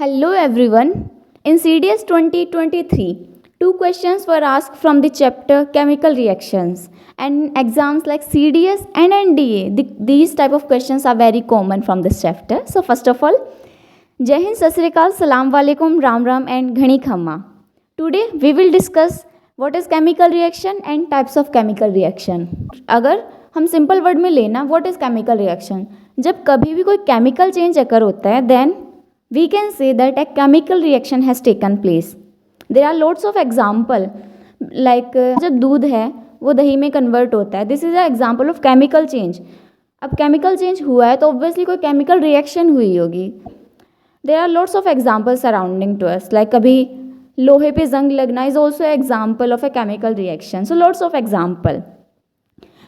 Hello everyone. In CDS 2023, two questions were asked from the chapter Chemical Reactions, and exams like CDS and NDA. These type of questions are very common from this chapter. So first of all, Jai Hind, Sat Sri Akal, Salam Walaikum, Ram Ram and Ghani Khamma. Today we will discuss what is chemical reaction and types of chemical reaction. अगर हम simple word में लेना what is chemical reaction, जब कभी भी कोई chemical change अकर होता है then we can say that a chemical reaction has taken place. There are lots of example like जब दूध है वो दही में कन्वर्ट होता है, this is a example of chemical change. अब केमिकल चेंज हुआ है तो ऑब्वियसली कोई केमिकल रिएक्शन हुई होगी. There are lots of example surrounding to us, like कभी लोहे पे जंग लगना is also example of a chemical reaction. So lots of example,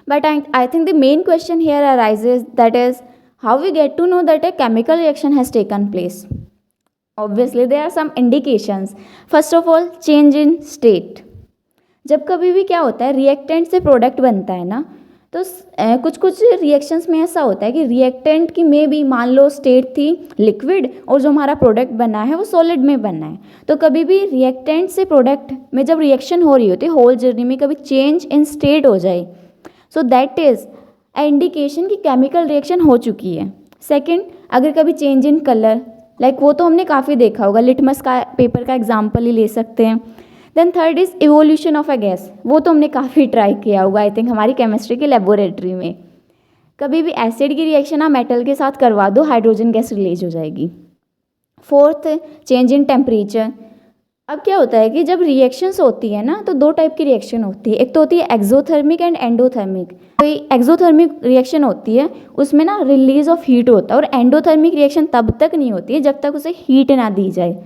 but I think the main question here arises, that is how we get to know that a chemical reaction has taken place. Obviously there are some indications. First of all, change in state. जब कभी भी क्या होता है reactant से product बनता है ना, तो कुछ कुछ रिएक्शंस में ऐसा होता है कि रिएक्टेंट की में भी मान लो स्टेट थी लिक्विड और जो हमारा प्रोडक्ट बना है वो सॉलिड में बनना है. तो कभी भी रिएक्टेंट से प्रोडक्ट में जब रिएक्शन हो रही होती है होल जर्नी में कभी चेंज इन स्टेट हो जाए, सो दैट इज़ इंडिकेशन कि केमिकल रिएक्शन हो चुकी है. सेकंड, अगर कभी चेंज इन कलर, लाइक वो तो हमने काफ़ी देखा होगा, लिटमस का पेपर का एग्जांपल ही ले सकते हैं. Then third is evolution of a gas, वो तो हमने काफ़ी ट्राई किया होगा आई थिंक हमारी केमिस्ट्री की लेबोरेटरी में. कभी भी एसिड की रिएक्शन आप मेटल के साथ करवा दो हाइड्रोजन गैस रिलीज हो जाएगी. Fourth, change in temperature. अब क्या होता है कि जब रिएक्शंस होती है ना तो दो टाइप की रिएक्शन होती है, एक तो होती है एक्सोथर्मिक एंड एंडोथर्मिक. कोई एक्सोथर्मिक रिएक्शन होती है उसमें ना रिलीज ऑफ हीट होता है, और एंडोथर्मिक रिएक्शन तब तक नहीं होती है जब तक उसे हीट ना दी जाए.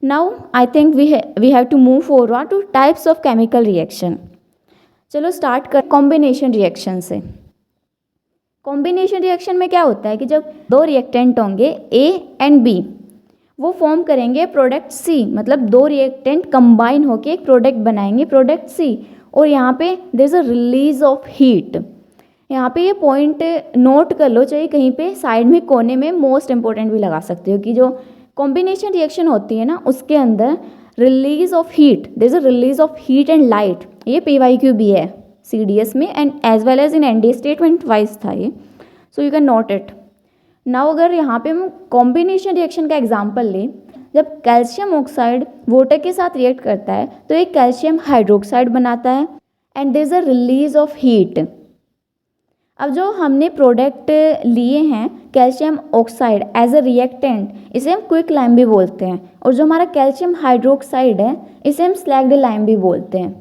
Now I think we have to move forward to types of chemical reaction. चलो स्टार्ट कर कॉम्बिनेशन रिएक्शन से. कॉम्बिनेशन रिएक्शन में क्या होता है कि जब दो रिएक्टेंट होंगे ए एंड बी, वो फॉर्म करेंगे प्रोडक्ट सी, मतलब दो रिएक्टेंट कंबाइन होकर एक प्रोडक्ट बनाएंगे प्रोडक्ट सी, और यहाँ पे there is a release of heat. यहाँ पे ये पॉइंट नोट कर लो, चाहे कहीं पे साइड में कोने में मोस्ट इंपॉर्टेंट भी लगा सकते हो कि जो कॉम्बिनेशन रिएक्शन होती है ना उसके अंदर release of heat, there is a release of heat and light. ये PYQ भी है CDS में and as well as in NDA statement wise था ये, so you can note it. Now अगर यहाँ पे हम कॉम्बिनेशन रिएक्शन का एग्जांपल लें, जब कैल्शियम ऑक्साइड वाटर के साथ रिएक्ट करता है तो एक कैल्शियम हाइड्रोक्साइड बनाता है and there is a release of heat. अब जो हमने प्रोडक्ट लिए हैं calcium oxide as a reactant, इसे हम क्विक लाइम भी बोलते हैं, और जो हमारा कैल्शियम हाइड्रोक्साइड है इसे हम स्लैग्ड लाइम भी बोलते हैं.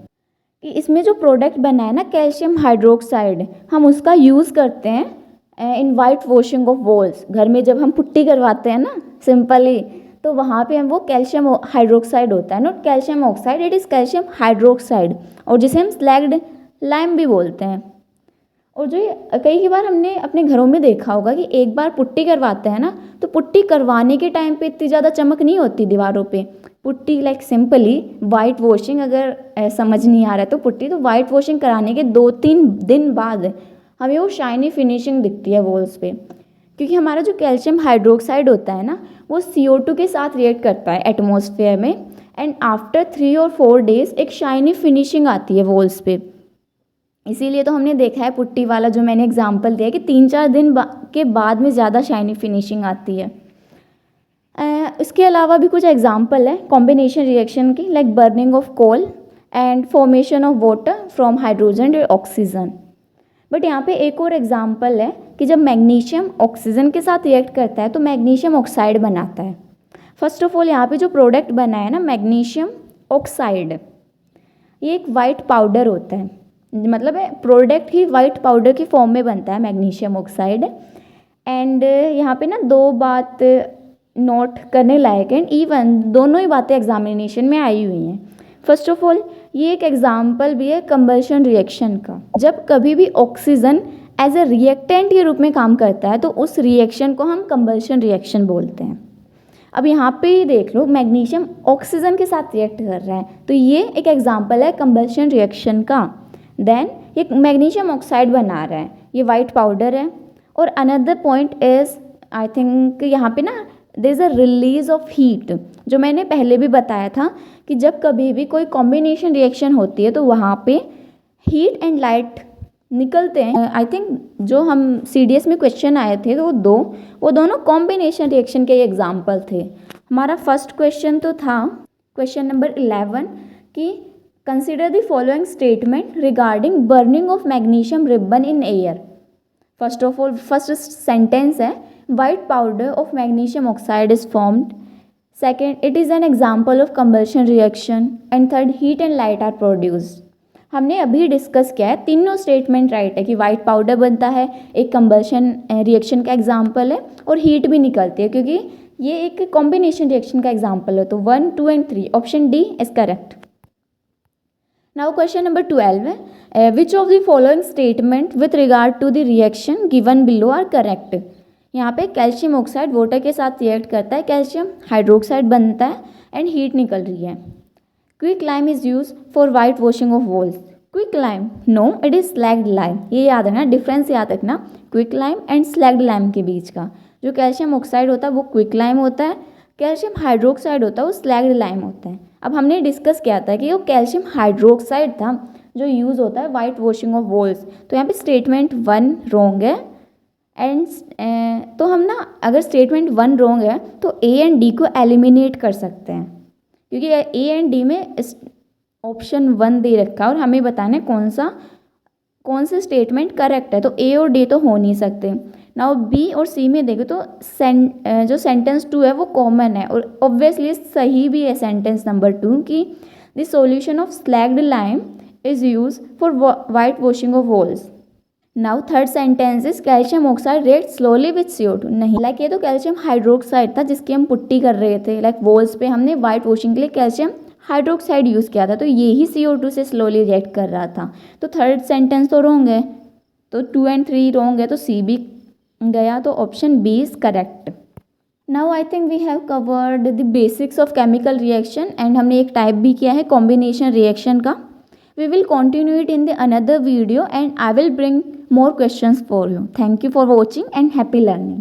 कि इसमें जो प्रोडक्ट बना है ना कैल्शियम हाइड्रोक्साइड, हम उसका यूज़ करते हैं in white washing of walls. घर में जब हम पुट्टी करवाते हैं ना सिंपली, तो वहाँ पे हम वो कैल्शियम हाइड्रोक्साइड होता है, not calcium oxide, it is calcium hydroxide, और जिसे हम स्लैग्ड लाइम भी बोलते हैं. और जो कई बार हमने अपने घरों में देखा होगा कि एक बार पुट्टी करवाते हैं ना, तो पुट्टी करवाने के टाइम पे इतनी ज़्यादा चमक नहीं होती दीवारों पे. Putty like simply white washing, अगर समझ नहीं आ रहा है तो पुट्टी तो वाइट वॉशिंग कराने के 2-3 दिन बाद हमें वो शाइनी फिनिशिंग दिखती है वॉल्स पे, क्योंकि हमारा जो कैल्शियम हाइड्रोक्साइड होता है ना वो CO2 के साथ रिएक्ट करता है एटमॉस्फेयर में, एंड आफ्टर 3 और 4 डेज एक शाइनी फिनिशिंग आती है वॉल्स पे. इसीलिए तो हमने देखा है पुट्टी वाला जो मैंने एग्जांपल दिया कि 3-4 दिन के बाद में ज़्यादा शाइनी फिनिशिंग आती है. इसके अलावा भी कुछ एग्जांपल है कॉम्बिनेशन रिएक्शन की, like burning of coal and formation of water from hydrogen and oxygen. But यहाँ पे एक और एग्जांपल है कि जब मैग्नीशियम ऑक्सीजन के साथ रिएक्ट करता है तो मैग्नीशियम ऑक्साइड बनाता है. फर्स्ट ऑफ ऑल यहाँ पे जो प्रोडक्ट बना है ना मैग्नीशियम ऑक्साइड, ये एक वाइट पाउडर होता है, मतलब प्रोडक्ट ही वाइट पाउडर की फॉर्म में बनता है मैग्नीशियम ऑक्साइड. एंड यहाँ पे ना 2 बात नोट करने लायक है, इवन दोनों ही बातें एग्जामिनेशन में आई हुई हैं. फर्स्ट ऑफ ऑल ये एक एग्जाम्पल भी है कंबल्शन रिएक्शन का. जब कभी भी ऑक्सीजन एज ए रिएक्टेंट के रूप में काम करता है तो उस रिएक्शन को हम कंबल्शन रिएक्शन बोलते हैं. अब यहाँ पे ही देख लो मैग्नीशियम ऑक्सीजन के साथ रिएक्ट कर रहा है, तो ये एक एग्जाम्पल है कंबल्शन रिएक्शन का. देन ये मैग्नीशियम ऑक्साइड बना रहा है, ये वाइट पाउडर है. और another point is I think यहाँ पे ना there is a release of heat, जो मैंने पहले भी बताया था कि जब कभी भी कोई कॉम्बिनेशन रिएक्शन होती है तो वहाँ पे हीट एंड लाइट निकलते हैं। आई थिंक जो हम CDS में क्वेश्चन आए थे तो वो दोनों कॉम्बिनेशन रिएक्शन के एग्जाम्पल थे। हमारा फर्स्ट क्वेश्चन तो था क्वेश्चन नंबर 11 कि consider the following statement regarding burning of magnesium ribbon in air. First of all first sentence है white powder of magnesium oxide is formed, second it is an example of combustion reaction, and third heat and light are produced. हमने अभी discuss किया है, तीनों statement right है कि white powder बनता है, एक कंबल्शन रिएक्शन का एग्जाम्पल है, और हीट भी निकलती है क्योंकि ये एक कॉम्बिनेशन रिएक्शन का एग्जाम्पल है। तो 1, 2 and 3 option D is correct. Now question number 12 है which of the following statement with regard to the reaction given below are correct. यहाँ पे कैल्शियम ऑक्साइड वाटर के साथ रिएक्ट करता है, कैल्शियम हाइड्रोक्साइड बनता है एंड हीट निकल रही है। Quick lime is use for white washing of walls. Quick lime no, it is slaked lime. ये याद रखना, डिफरेंस याद रखना quick lime and slaked lime के बीच का। जो कैल्शियम ऑक्साइड होता है वो क्विक लाइम होता है, कैल्शियम हाइड्रोक्साइड होता है वो स्लैग्ड लाइम होता है। अब हमने डिस्कस किया था कि वो कैल्शियम हाइड्रोक्साइड था जो यूज़ होता है वाइट वॉशिंग ऑफ वॉल्स। तो यहाँ पे स्टेटमेंट 1 रॉन्ग है एंड तो हम ना अगर स्टेटमेंट 1 रॉन्ग है तो ए एंड डी को एलिमिनेट कर सकते हैं, क्योंकि ए एंड डी में ऑप्शन 1 दे रखा है और हमें बताना है कौन सा स्टेटमेंट करेक्ट है। तो ए और डी तो हो नहीं सकते। नाउ बी और सी में देखो तो जो सेंटेंस 2 है वो कॉमन है और ऑब्वियसली सही भी है सेंटेंस नंबर 2 कि the solution of slagged lime is use for white washing of walls. Now third sentence is calcium oxide react slowly with CO2। नहीं, लाइक ये तो कैल्शियम हाइड्रोक्साइड था जिसकी हम पुट्टी कर रहे थे, लाइक वॉल्स पे हमने वाइट वॉशिंग के लिए कैल्शियम हाइड्रोक्साइड यूज़ किया था, तो ये ही CO2 से स्लोली रिएक्ट कर रहा था। तो थर्ड सेंटेंस तो रॉन्ग है, तो 2 एंड 3 रॉन्ग है, तो सी भी गया, तो option B is correct. Now I think we have covered the basics of chemical reaction and हमने एक टाइप भी किया है कॉम्बिनेशन रिएक्शन का। We will continue it in the another video and I will bring more questions for you. Thank you for watching and happy learning.